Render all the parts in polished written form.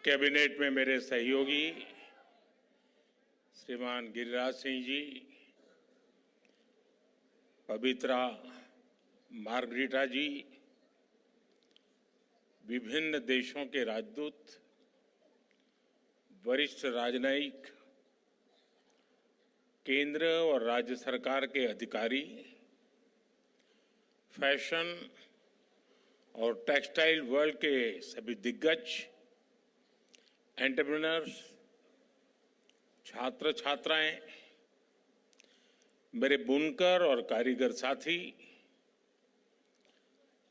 Cabinet में मेरे सहयोगी श्रीमान गिरिराज सिंह जी, पवित्रा मार्गरीटा जी, विभिन्न देशों के राजदूत, वरिष्ठ राजनयिक, केंद्र और राज्य सरकार के अधिकारी, फैशन और टेक्सटाइल वर्ल्ड के सभी दिग्गज, एंटरप्रेन्योर्स, छात्र छात्राएं, मेरे बुनकर और कारीगर साथी,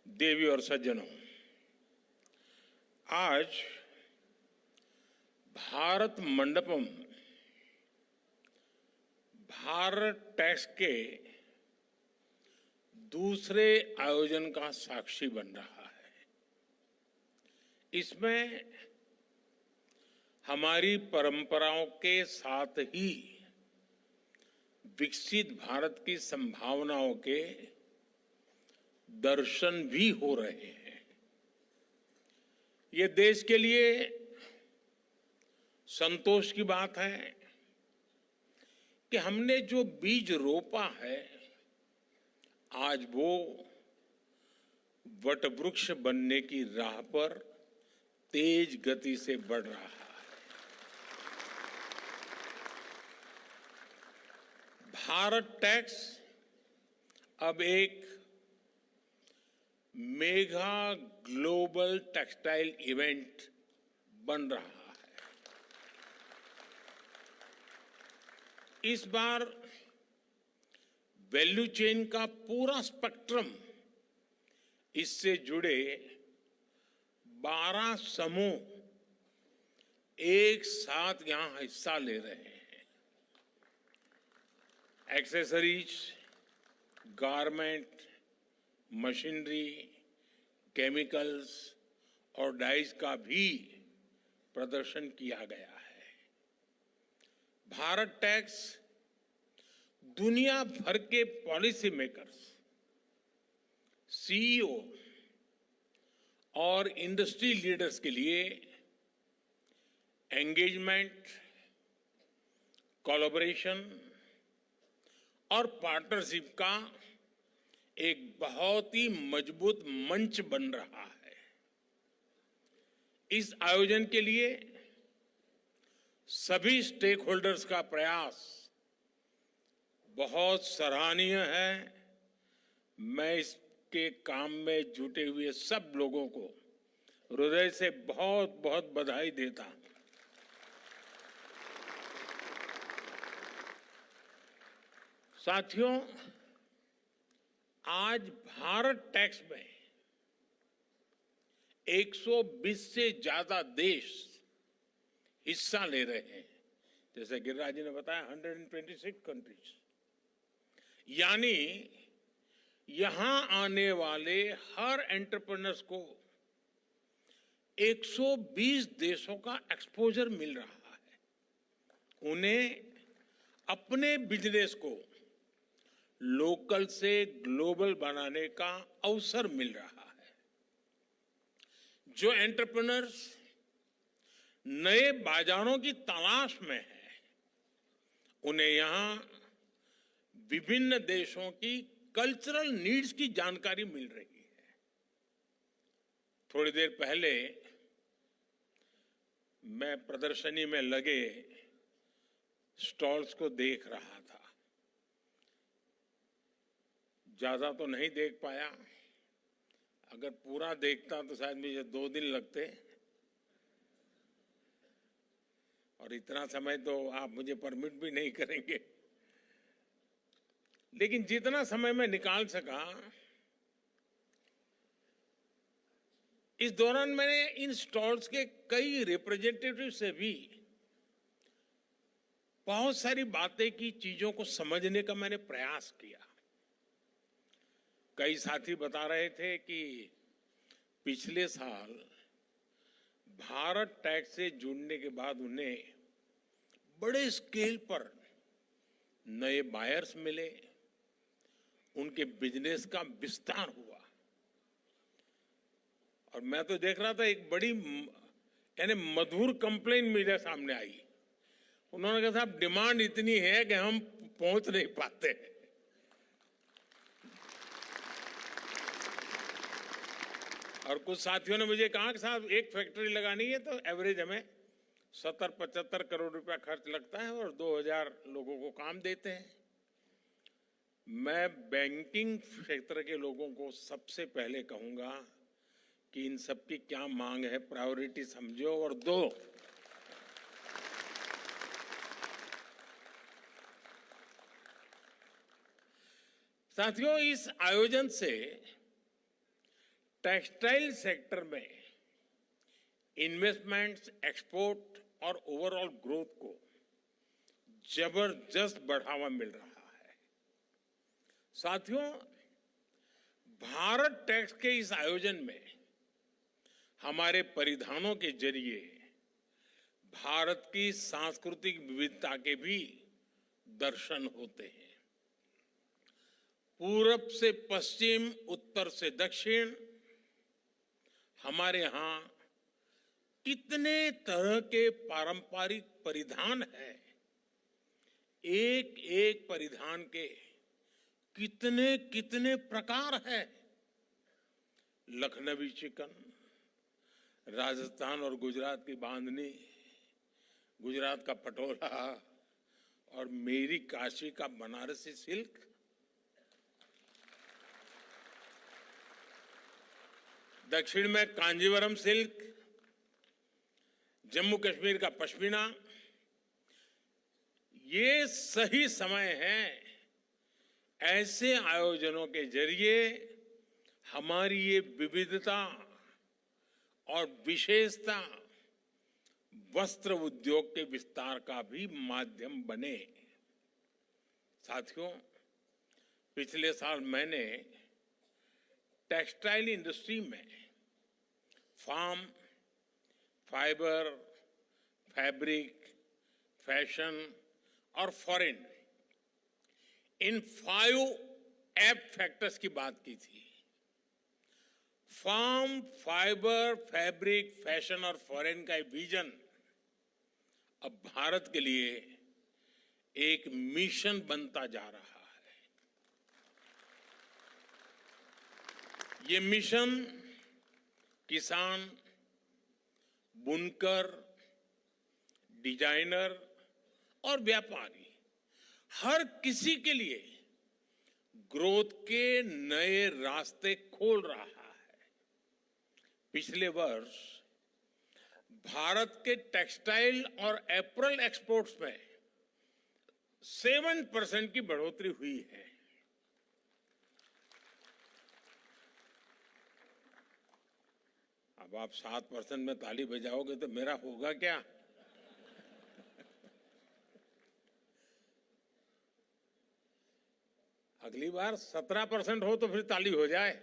देवी और सज्जनों, आज भारत मंडपम भारत टैक्स के दूसरे आयोजन का साक्षी बन रहा है। इसमें हमारी परंपराओं के साथ ही विकसित भारत की संभावनाओं के दर्शन भी हो रहे हैं। ये देश के लिए संतोष की बात है कि हमने जो बीज रोपा है, आज वो वटवृक्ष बनने की राह पर तेज गति से बढ़ रहा है। भारत टैक्स अब एक मेगा ग्लोबल टेक्सटाइल इवेंट बन रहा है। इस बार वैल्यू चेन का पूरा स्पेक्ट्रम, इससे जुड़े 12 समूह एक साथ यहां हिस्सा ले रहे हैं। एक्सेसरीज, गारमेंट, मशीनरी, केमिकल्स और डाइज का भी प्रदर्शन किया गया है। भारत टैक्स दुनिया भर के पॉलिसी मेकर्स, सीईओ और इंडस्ट्री लीडर्स के लिए एंगेजमेंट, कोलैबोरेशन और पार्टनरशिप का एक बहुत ही मजबूत मंच बन रहा है। इस आयोजन के लिए सभी स्टेक होल्डर्स का प्रयास बहुत सराहनीय है। मैं इसके काम में जुटे हुए सब लोगों को हृदय से बहुत बहुत बधाई देता हूं। साथियों, आज भारत टैक्स में 120 से ज्यादा देश हिस्सा ले रहे हैं। जैसे गिरिराज जी ने बताया, 126 कंट्रीज, यानी यहां आने वाले हर एंटरप्रेन्योर्स को 120 देशों का एक्सपोजर मिल रहा है। उन्हें अपने बिजनेस को लोकल से ग्लोबल बनाने का अवसर मिल रहा है। जो एंटरप्रेन्योर्स नए बाजारों की तलाश में हैं, उन्हें यहां विभिन्न देशों की कल्चरल नीड्स की जानकारी मिल रही है। थोड़ी देर पहले मैं प्रदर्शनी में लगे स्टॉल्स को देख रहा था। ज्यादा तो नहीं देख पाया। अगर पूरा देखता तो शायद मुझे 2 दिन लगते, और इतना समय तो आप मुझे परमिट भी नहीं करेंगे। लेकिन जितना समय मैं निकाल सका, इस दौरान मैंने इन स्टॉल्स के कई रिप्रेजेंटेटिव से भी बहुत सारी बातें की, चीजों को समझने का मैंने प्रयास किया। कई साथी बता रहे थे कि पिछले साल भारत टैक्स से जुड़ने के बाद उन्हें बड़े स्केल पर नए बायर्स मिले, उनके बिजनेस का विस्तार हुआ। और मैं तो देख रहा था, यानी मधुर कंप्लेन मेरे सामने आई। उन्होंने कहा साहब डिमांड इतनी है कि हम पहुंच नहीं पाते। और कुछ साथियों ने मुझे कहा कि साहब एक फैक्ट्री लगानी है तो एवरेज हमें 70-75 करोड़ रुपया खर्च लगता है और 2000 लोगों को काम देते हैं। मैं बैंकिंग क्षेत्र के लोगों को सबसे पहले कहूंगा कि इन सब की क्या मांग है, प्रायोरिटी समझो और दो। साथियों, इस आयोजन से टेक्सटाइल सेक्टर में इन्वेस्टमेंट्स, एक्सपोर्ट और ओवरऑल ग्रोथ को जबरदस्त बढ़ावा मिल रहा है। साथियों, भारत टैक्स के इस आयोजन में हमारे परिधानों के जरिए भारत की सांस्कृतिक विविधता के भी दर्शन होते हैं। पूरब से पश्चिम, उत्तर से दक्षिण, हमारे यहां कितने तरह के पारंपरिक परिधान हैं। एक एक परिधान के कितने कितने प्रकार हैं। लखनवी चिकन, राजस्थान और गुजरात की बांधनी, गुजरात का पटोला और मेरी काशी का बनारसी सिल्क, दक्षिण में कांजीवरम सिल्क, जम्मू कश्मीर का पश्मीना। ये सही समय है ऐसे आयोजनों के जरिए हमारी ये विविधता और विशेषता वस्त्र उद्योग के विस्तार का भी माध्यम बने। साथियों, पिछले साल मैंने टेक्सटाइल इंडस्ट्री में फार्म, फाइबर, फैब्रिक, फैशन और फॉरेन, इन 5 एप फैक्टर्स की बात की थी। फार्म, फाइबर, फैब्रिक, फैशन और फॉरेन का विजन अब भारत के लिए एक मिशन बनता जा रहा है। ये मिशन किसान, बुनकर, डिजाइनर और व्यापारी, हर किसी के लिए ग्रोथ के नए रास्ते खोल रहा है। पिछले वर्ष भारत के टेक्सटाइल और एपरल एक्सपोर्ट्स में 7% की बढ़ोतरी हुई है। अब आप 7% में ताली बजाओगे तो मेरा होगा क्या? अगली बार 17% हो तो फिर ताली हो जाए।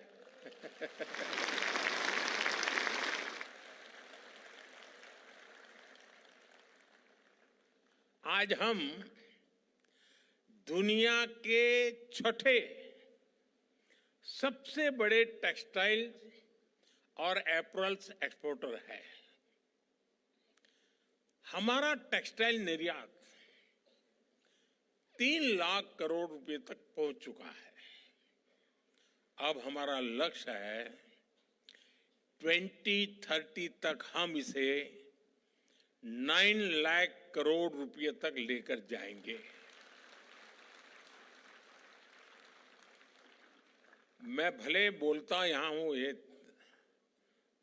आज हम दुनिया के छठे सबसे बड़े टेक्सटाइल और एपरल्स एक्सपोर्टर है। हमारा टेक्सटाइल निर्यात 3 लाख करोड़ रुपए तक पहुंच चुका है। अब हमारा लक्ष्य है 2030 तक हम इसे 9 लाख करोड़ रुपए तक लेकर जाएंगे। मैं भले बोलता यहां हूं ये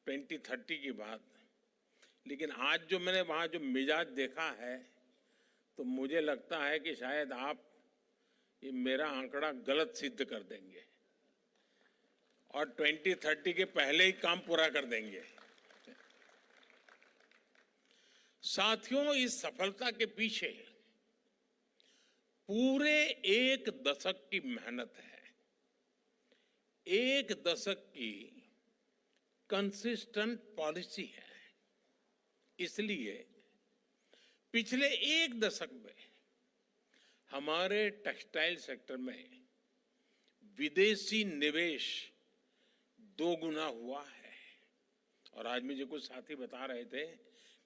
2030 की बात, लेकिन आज जो मैंने वहां जो मिजाज देखा है तो मुझे लगता है कि शायद आप ये मेरा आंकड़ा गलत सिद्ध कर देंगे और 2030 के पहले ही काम पूरा कर देंगे। साथियों, इस सफलता के पीछे पूरे 1 दशक की मेहनत है। 1 दशक की कंसिस्टेंट पॉलिसी है। इसलिए पिछले 1 दशक में हमारे टेक्सटाइल सेक्टर में विदेशी निवेश 2 गुना हुआ है और आज मुझे कुछ साथी बता रहे थे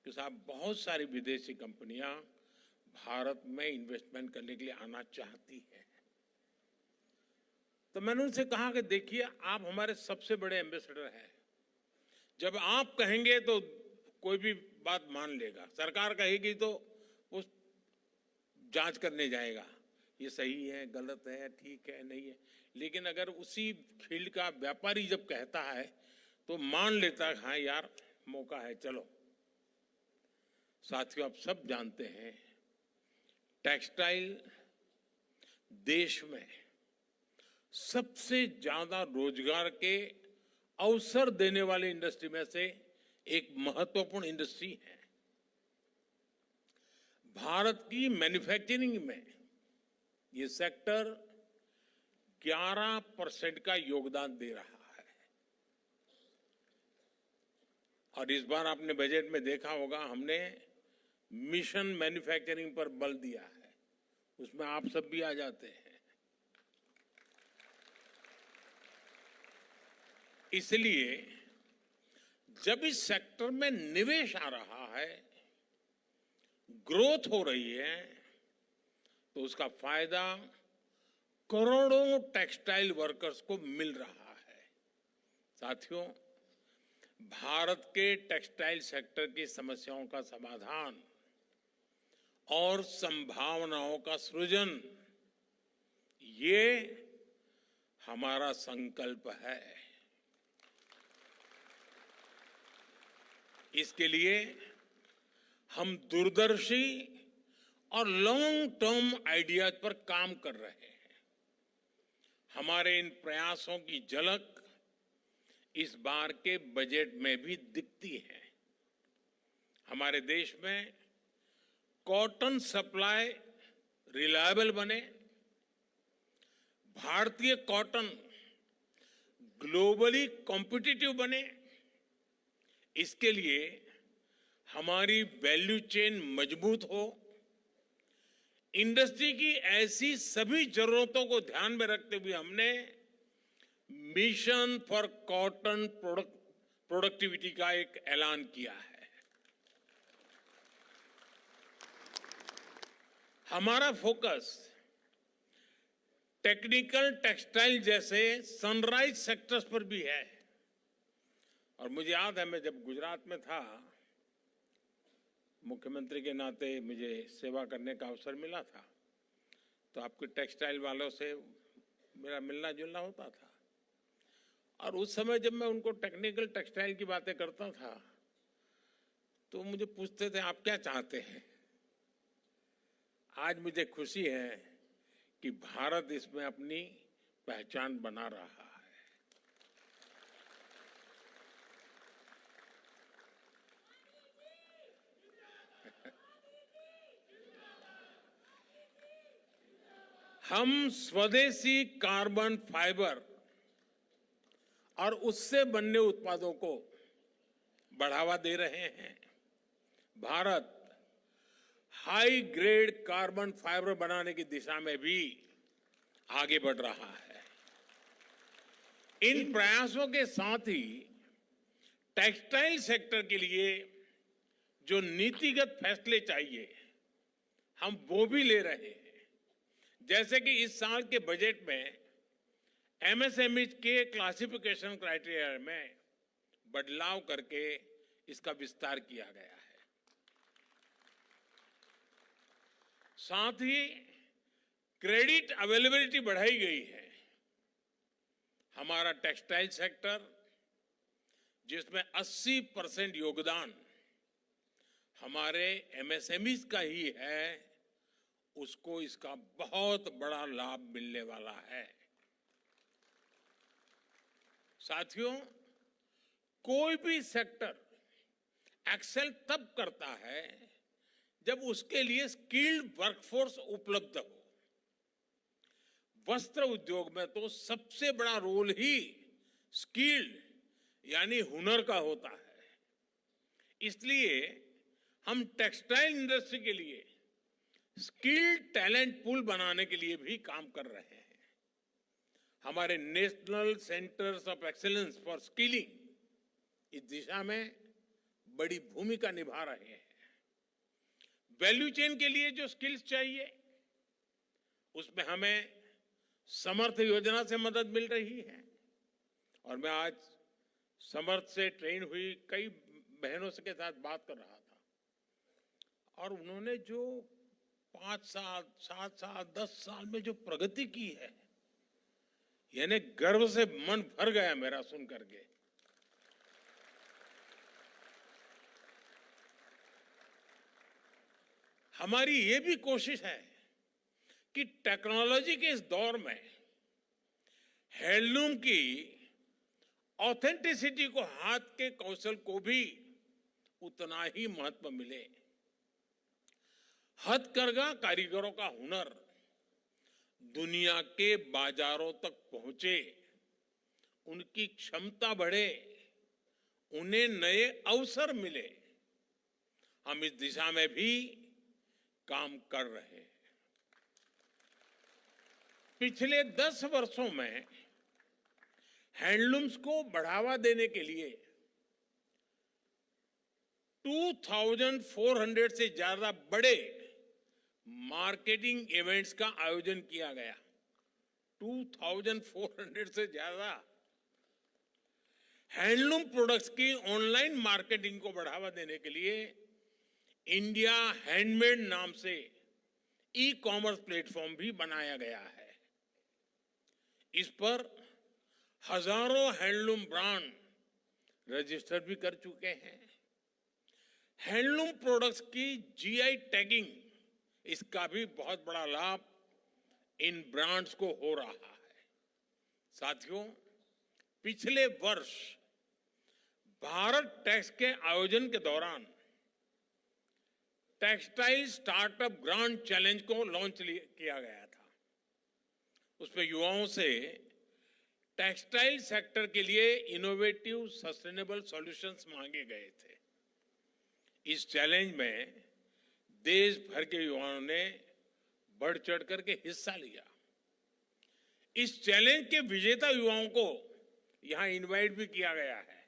कि साहब बहुत सारी विदेशी कंपनियां भारत में इन्वेस्टमेंट करने के लिए आना चाहती हैं। तो मैंने उनसे कहा कि देखिए, आप हमारे सबसे बड़े एम्बेसडर हैं। जब आप कहेंगे तो कोई भी बात मान लेगा, सरकार कहेगी तो वो जांच करने जाएगा, ये सही है, गलत है, ठीक है, नहीं है। लेकिन अगर उसी फील्ड का व्यापारी जब कहता है तो मान लेता है, हाँ यार मौका है, चलो। साथियों, आप सब जानते हैं टेक्सटाइल देश में सबसे ज्यादा रोजगार के अवसर देने वाली इंडस्ट्री में से एक महत्वपूर्ण इंडस्ट्री है। भारत की मैन्युफैक्चरिंग में ये सेक्टर 11% का योगदान दे रहा है। और इस बार आपने बजट में देखा होगा, हमने मिशन मैन्युफैक्चरिंग पर बल दिया है। उसमें आप सब भी आ जाते हैं। इसलिए जब इस सेक्टर में निवेश आ रहा है, ग्रोथ हो रही है, तो उसका फायदा करोड़ों टेक्सटाइल वर्कर्स को मिल रहा है। साथियों, भारत के टेक्सटाइल सेक्टर की समस्याओं का समाधान और संभावनाओं का सृजन, ये हमारा संकल्प है। इसके लिए हम दूरदर्शी और लॉन्ग टर्म आइडियाज पर काम कर रहे हैं। हमारे इन प्रयासों की झलक इस बार के बजट में भी दिखती है। हमारे देश में कॉटन सप्लाई रिलायबल बने, भारतीय कॉटन ग्लोबली कॉम्पिटिटिव बने, इसके लिए हमारी वैल्यू चेन मजबूत हो। इंडस्ट्री की ऐसी सभी जरूरतों को ध्यान में रखते हुए हमने मिशन फॉर कॉटन प्रोडक्टिविटी का एक ऐलान किया है। हमारा फोकस टेक्निकल टेक्सटाइल जैसे सनराइज सेक्टर्स पर भी है। और मुझे याद है, मैं जब गुजरात में था, मुख्यमंत्री के नाते मुझे सेवा करने का अवसर मिला था, तो आपके टेक्सटाइल वालों से मेरा मिलना जुलना होता था। और उस समय जब मैं उनको टेक्निकल टेक्सटाइल की बातें करता था, तो मुझे पूछते थे आप क्या चाहते हैं। आज मुझे खुशी है कि भारत इसमें अपनी पहचान बना रहा है। हम स्वदेशी कार्बन फाइबर और उससे बनने उत्पादों को बढ़ावा दे रहे हैं। Bharat high grade carbon fibre बनाने की दिशा में भी आगे बढ़ रहा है। इन प्रयासों के साथ ही टेक्सटाइल सेक्टर के लिए जो नीतिगत फैसले चाहिए, हम वो भी ले रहे हैं। जैसे कि इस साल के बजट में एमएसएमई के क्लासिफिकेशन क्राइटेरिया में बदलाव करके इसका विस्तार किया गया है। साथ ही क्रेडिट अवेलेबिलिटी बढ़ाई गई है। हमारा टेक्सटाइल सेक्टर, जिसमें 80% योगदान हमारे एमएसएमईज का ही है, उसको इसका बहुत बड़ा लाभ मिलने वाला है। साथियों, कोई भी सेक्टर एक्सेल तब करता है जब उसके लिए स्किल्ड वर्कफोर्स उपलब्ध हो। वस्त्र उद्योग में तो सबसे बड़ा रोल ही स्किल्ड यानी हुनर का होता है। इसलिए हम टेक्सटाइल इंडस्ट्री के लिए स्किल्ड टैलेंट पूल बनाने के लिए भी काम कर रहे हैं। हमारे national centres of excellence for skilling, इस दिशा में बड़ी भूमिका निभा रहे हैं। वैल्यू चेन के लिए जो स्किल्स चाहिए, उसमें हमें समर्थ योजना से मदद मिल रही है। और मैं आज समर्थ से ट्रेन हुई कई बहनों से के साथ बात कर रहा था, और उन्होंने जो 5 साल, 7 साल, 10 साल में जो प्रगति की है, यानी गर्व से मन भर गया मेरा सुन करके। हमारी ये भी कोशिश है कि टेक्नोलॉजी के इस दौर में हैंडलूम की ऑथेंटिसिटी को, हाथ के कौशल को भी उतना ही महत्व मिले। हथकरघा कारीगरों का हुनर दुनिया के बाजारों तक पहुंचे, उनकी क्षमता बढ़े, उन्हें नए अवसर मिले। हम इस दिशा में भी काम कर रहे हैं। पिछले 10 वर्षों में हैंडलूम्स को बढ़ावा देने के लिए 2400 से ज्यादा बड़े मार्केटिंग इवेंट्स का आयोजन किया गया। 2400 से ज्यादा हैंडलूम प्रोडक्ट्स की ऑनलाइन मार्केटिंग को बढ़ावा देने के लिए इंडिया हैंडमेड नाम से ई-कॉमर्स प्लेटफॉर्म भी बनाया गया है। इस पर हजारों हैंडलूम ब्रांड रजिस्टर भी कर चुके हैं। हैंडलूम प्रोडक्ट्स की जीआई टैगिंग, इसका भी बहुत बड़ा लाभ इन ब्रांड्स को हो रहा है। साथियों, पिछले वर्ष भारत टैक्स के आयोजन के दौरान टेक्सटाइल स्टार्टअप ग्रांड चैलेंज को लॉन्च किया गया था। उसमें युवाओं से टेक्सटाइल सेक्टर के लिए इनोवेटिव सस्टेनेबल सॉल्यूशंस मांगे गए थे। इस चैलेंज में देश भर के युवाओं ने बढ़ चढ़ करके हिस्सा लिया। इस चैलेंज के विजेता युवाओं को यहां इनवाइट भी किया गया है।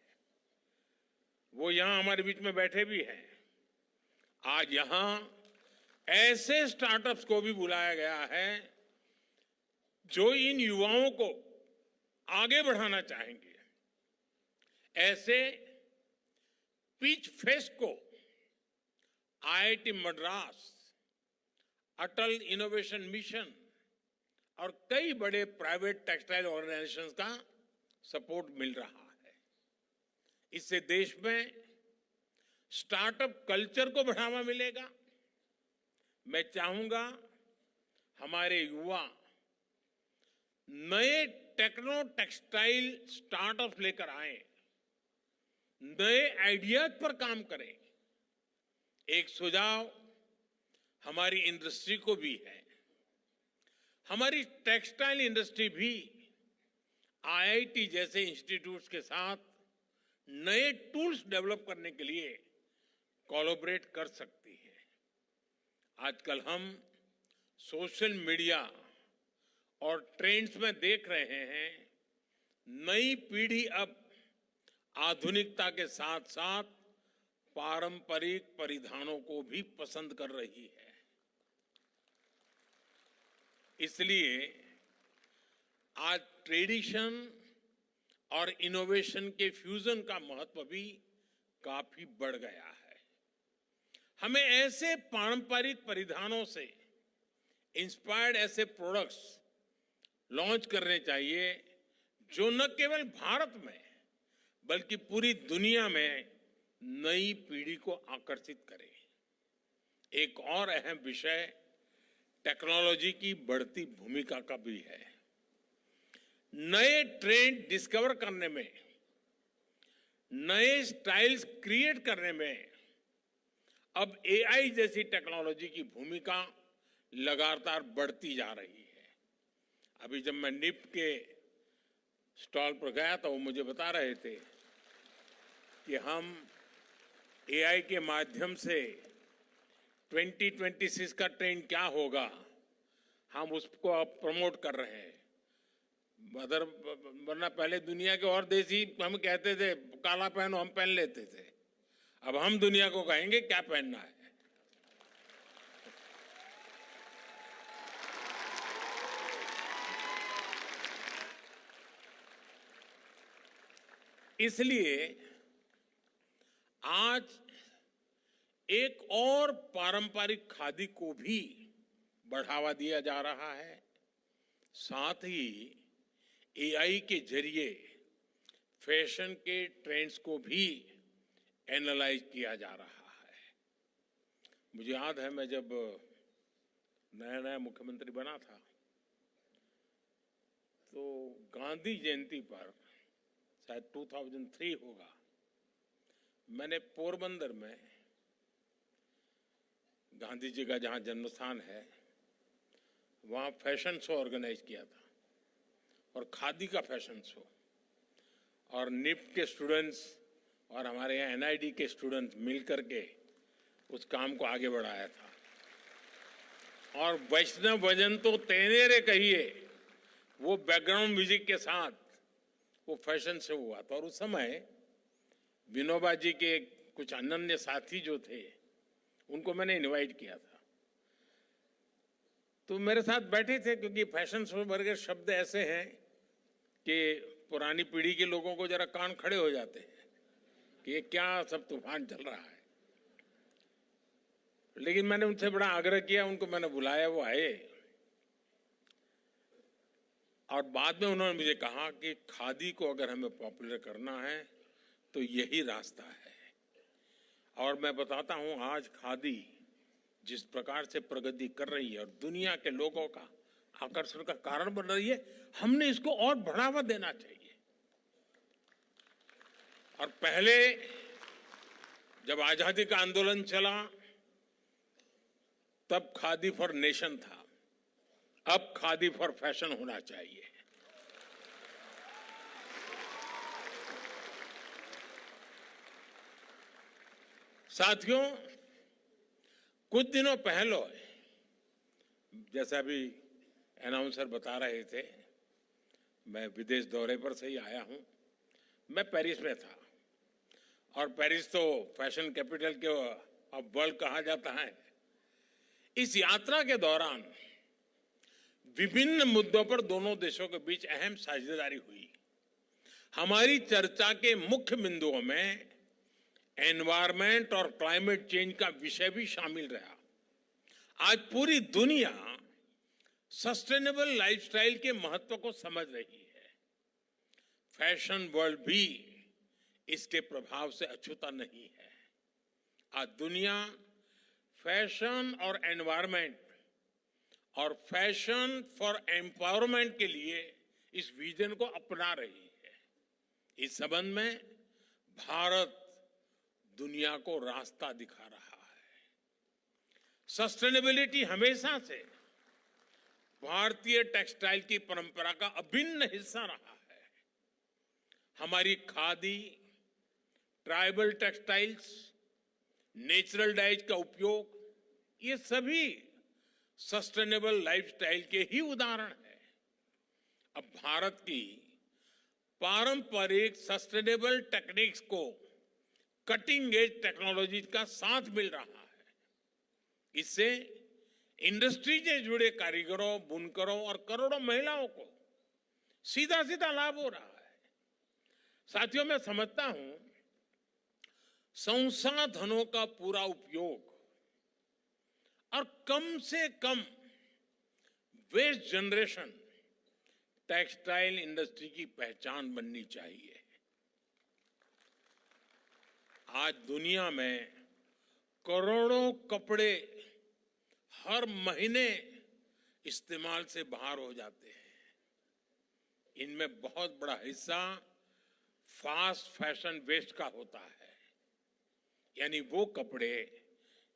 वो यहां हमारे बीच में बैठे भी हैं। आज यहां ऐसे स्टार्टअप्स को भी बुलाया गया है जो इन युवाओं को आगे बढ़ाना चाहेंगे। ऐसे पिच फेस्ट को आईआईटी मद्रास, अटल इनोवेशन मिशन और कई बड़े प्राइवेट टेक्सटाइल ऑर्गेनाइजेशंस का सपोर्ट मिल रहा है। इससे देश में स्टार्टअप कल्चर को बढ़ावा मिलेगा। मैं चाहूंगा हमारे युवा नए टेक्नो टेक्सटाइल स्टार्टअप लेकर आए, नए आइडियाज पर काम करें। एक सुझाव हमारी इंडस्ट्री को भी है। हमारी टेक्सटाइल इंडस्ट्री भी आईआईटी जैसे इंस्टीट्यूट्स के साथ नए टूल्स डेवलप करने के लिए कोलैबोरेट कर सकती है। आजकल हम सोशल मीडिया और ट्रेंड्स में देख रहे हैं, नई पीढ़ी अब आधुनिकता के साथ साथ पारंपरिक परिधानों को भी पसंद कर रही है। इसलिए आज ट्रेडिशन और इनोवेशन के फ्यूजन का महत्व भी काफी बढ़ गया है। हमें ऐसे पारंपरिक परिधानों से इंस्पायर्ड ऐसे प्रोडक्ट्स लॉन्च करने चाहिए जो न केवल भारत में बल्कि पूरी दुनिया में नई पीढ़ी को आकर्षित करे। एक और अहम विषय टेक्नोलॉजी की बढ़ती भूमिका का भी है। नए ट्रेंड डिस्कवर करने में, नए स्टाइल्स क्रिएट करने में अब एआई जैसी टेक्नोलॉजी की भूमिका लगातार बढ़ती जा रही है। अभी जब मैं निफ्ट के स्टॉल पर गया तो वो मुझे बता रहे थे कि हम एआई के माध्यम से 2026 का ट्रेंड क्या होगा, हम उसको अब प्रमोट कर रहे हैं। अदर वरना पहले दुनिया के और देश ही हम कहते थे काला पहनो, हम पहन लेते थे। अब हम दुनिया को कहेंगे क्या पहनना है। इसलिए आज एक और पारंपरिक खादी को भी बढ़ावा दिया जा रहा है, साथ ही एआई के जरिए फैशन के ट्रेंड्स को भी एनालाइज किया जा रहा है। मुझे याद है मैं जब नया नया मुख्यमंत्री बना था तो गांधी जयंती पर शायद 2003 होगा, मैंने पोरबंदर में गांधी जी का जहां जन्मस्थान है वहां फैशन शो ऑर्गेनाइज किया था और खादी का फैशन शो, और निफ्ट के स्टूडेंट्स और हमारे यहाँ एनआईडी के स्टूडेंट्स मिलकर के उस काम को आगे बढ़ाया था। और वैष्णव भजन तो तेनेरे कहिए, वो बैकग्राउंड म्यूजिक के साथ वो फैशन शो हुआ था। और उस समय विनोबा जी के कुछ अनन्य साथी जो थे उनको मैंने इनवाइट किया था, तो मेरे साथ बैठे थे, क्योंकि फैशन शो वर्गे शब्द ऐसे हैं कि पुरानी पीढ़ी के लोगों को जरा कान खड़े हो जाते हैं कि ये क्या सब तूफान चल रहा है। लेकिन मैंने उनसे बड़ा आग्रह किया, उनको मैंने बुलाया, वो आए और बाद में उन्होंने मुझे कहा कि खादी को अगर हमें पॉपुलर करना है तो यही रास्ता है। और मैं बताता हूं आज खादी जिस प्रकार से प्रगति कर रही है और दुनिया के लोगों का आकर्षण का कारण बन रही है, हमने इसको और बढ़ावा देना चाहिए। और पहले जब आजादी का आंदोलन चला तब खादी फॉर नेशन था, अब खादी फॉर फैशन होना चाहिए। साथियों, कुछ दिनों पहले, जैसा अभी अनाउंसर बता रहे थे, मैं विदेश दौरे पर से ही आया हूं। मैं पेरिस में था और पेरिस तो फैशन कैपिटल के ऑफ वर्ल्ड कहा जाता है। इस यात्रा के दौरान विभिन्न मुद्दों पर दोनों देशों के बीच अहम साझेदारी हुई। हमारी चर्चा के मुख्य बिंदुओं में एनवायरमेंट और क्लाइमेट चेंज का विषय भी शामिल रहा। आज पूरी दुनिया सस्टेनेबल लाइफस्टाइल के महत्व को समझ रही है। फैशन वर्ल्ड भी इसके प्रभाव से अछूता नहीं है। आज दुनिया फैशन और एनवायरमेंट और फैशन फॉर एम्पावरमेंट के लिए इस विजन को अपना रही है। इस संबंध में भारत दुनिया को रास्ता दिखा रहा है। सस्टेनेबिलिटी हमेशा से भारतीय टेक्सटाइल की परंपरा का अभिन्न हिस्सा रहा है। हमारी khadi, tribal textiles, natural dyes का उपयोग, ये सभी सस्टेनेबल लाइफस्टाइल के ही उदाहरण है। अब भारत की पारंपरिक सस्टेनेबल टेक्निक्स को कटिंग एज टेक्नोलॉजी का साथ मिल रहा है। इससे इंडस्ट्री से जुड़े कारीगरों, बुनकरों और करोड़ों महिलाओं को सीधा सीधा लाभ हो रहा है। साथियों, मैं समझता हूं संसाधनों का पूरा उपयोग और कम से कम वेस्ट जनरेशन टेक्सटाइल इंडस्ट्री की पहचान बननी चाहिए। आज दुनिया में करोड़ों कपड़े हर महीने इस्तेमाल से बाहर हो जाते हैं। इनमें बहुत बड़ा हिस्सा फास्ट फैशन वेस्ट का होता है, यानी वो कपड़े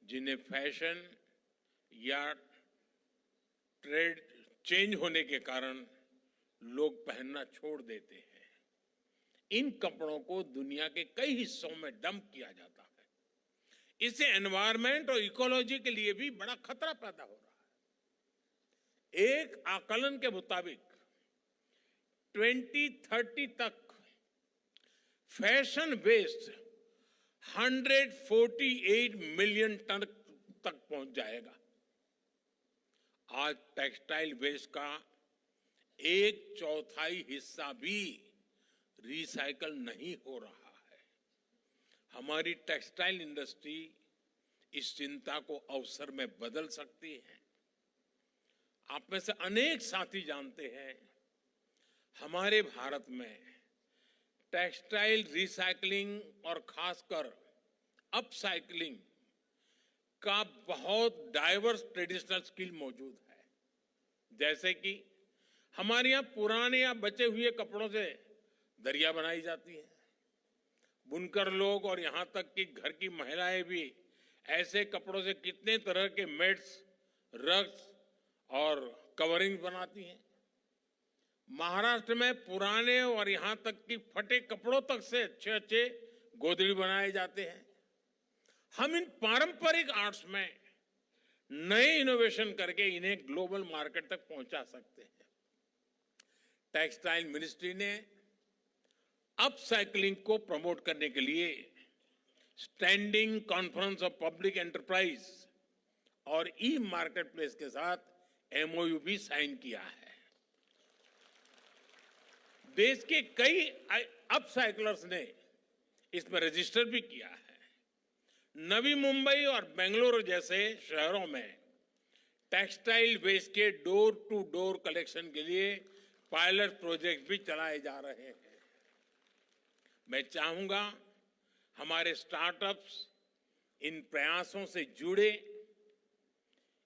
जिन्हें फैशन या ट्रेड चेंज होने के कारण लोग पहनना छोड़ देते हैं। इन कपड़ों को दुनिया के कई हिस्सों में डंप किया जाता है। इससे एनवायरनमेंट और इकोलॉजी के लिए भी बड़ा खतरा पैदा हो रहा है। एक आकलन के मुताबिक 2030 तक फैशन वेस्ट 148 मिलियन टन तक पहुंच जाएगा। आज टेक्सटाइल वेस्ट का 1/4 हिस्सा भी रिसाइकल नहीं हो रहा है। हमारी टेक्सटाइल इंडस्ट्री इस चिंता को अवसर में बदल सकती है। आप में से अनेक साथी जानते हैं, हमारे भारत में टेक्सटाइल रिसाइकलिंग और खासकर अपसाइकलिंग का बहुत डाइवर्स ट्रेडिशनल स्किल मौजूद है। जैसे कि हमारे यहाँ पुराने या बचे हुए कपड़ों से दरिया बनाई जाती है। बुनकर लोग और यहाँ तक कि घर की महिलाएं भी ऐसे कपड़ों से कितने तरह के मैट्स, रग्स और कवरिंग बनाती हैं। महाराष्ट्र में पुराने और यहाँ तक कि फटे कपड़ों तक से अच्छे अच्छे गोदड़ी बनाए जाते हैं। हम इन पारंपरिक आर्ट्स में नए इनोवेशन करके इन्हें ग्लोबल मार्केट तक पहुंचा सकते हैं। टेक्सटाइल मिनिस्ट्री ने अपसाइक्लिंग को प्रमोट करने के लिए standing conference of public enterprise और ई मार्केट प्लेस के साथ एमओयू भी साइन किया है। देश के कई अपसाइक्लर्स ने इसमें रजिस्टर भी किया है। नवी मुंबई और बेंगलुरु जैसे शहरों में टेक्सटाइल वेस्ट के डोर टू डोर कलेक्शन के लिए पायलट प्रोजेक्ट भी चलाए जा रहे हैं। मैं चाहूंगा हमारे स्टार्टअप्स इन प्रयासों से जुड़े,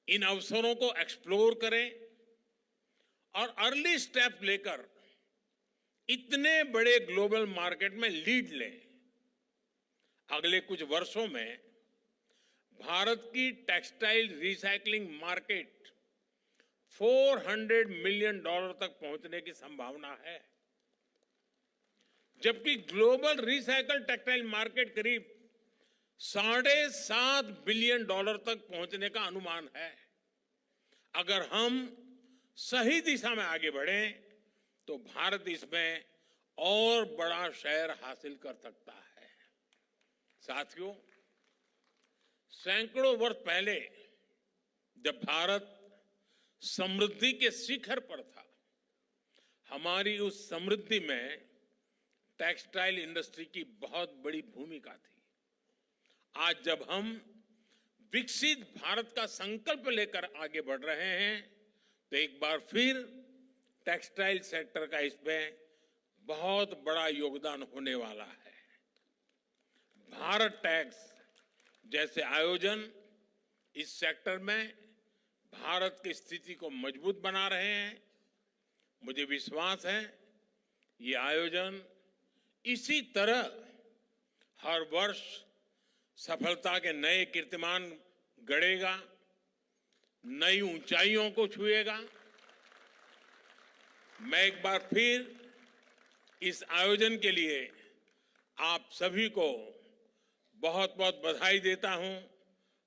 इन अवसरों को एक्सप्लोर करें और अर्ली स्टेप लेकर इतने बड़े ग्लोबल मार्केट में लीड लें। अगले कुछ वर्षों में भारत की टेक्सटाइल रिसाइकलिंग मार्केट $400 मिलियन तक पहुंचने की संभावना है, जबकि ग्लोबल रिसाइकल टेक्सटाइल मार्केट करीब $7.5 बिलियन तक पहुंचने का अनुमान है। अगर हम सही दिशा में आगे बढ़ें तो भारत इसमें और बड़ा शेयर हासिल कर सकता है। साथियों, सैकड़ों वर्ष पहले जब भारत समृद्धि के शिखर पर था, हमारी उस समृद्धि में टेक्सटाइल इंडस्ट्री की बहुत बड़ी भूमिका थी। आज जब हम विकसित भारत का संकल्प लेकर आगे बढ़ रहे हैं तो एक बार फिर टेक्सटाइल सेक्टर का इसमें बहुत बड़ा योगदान होने वाला है। भारत टैक्स जैसे आयोजन इस सेक्टर में भारत की स्थिति को मजबूत बना रहे हैं। मुझे विश्वास है ये आयोजन इसी तरह हर वर्ष सफलता के नए कीर्तिमान गढ़ेगा, नई ऊंचाइयों को छुएगा। मैं एक बार फिर इस आयोजन के लिए आप सभी को बहुत बहुत बधाई देता हूं।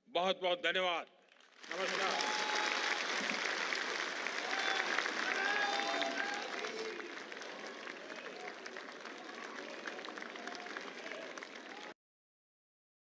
बहुत बहुत धन्यवाद। नमस्कार।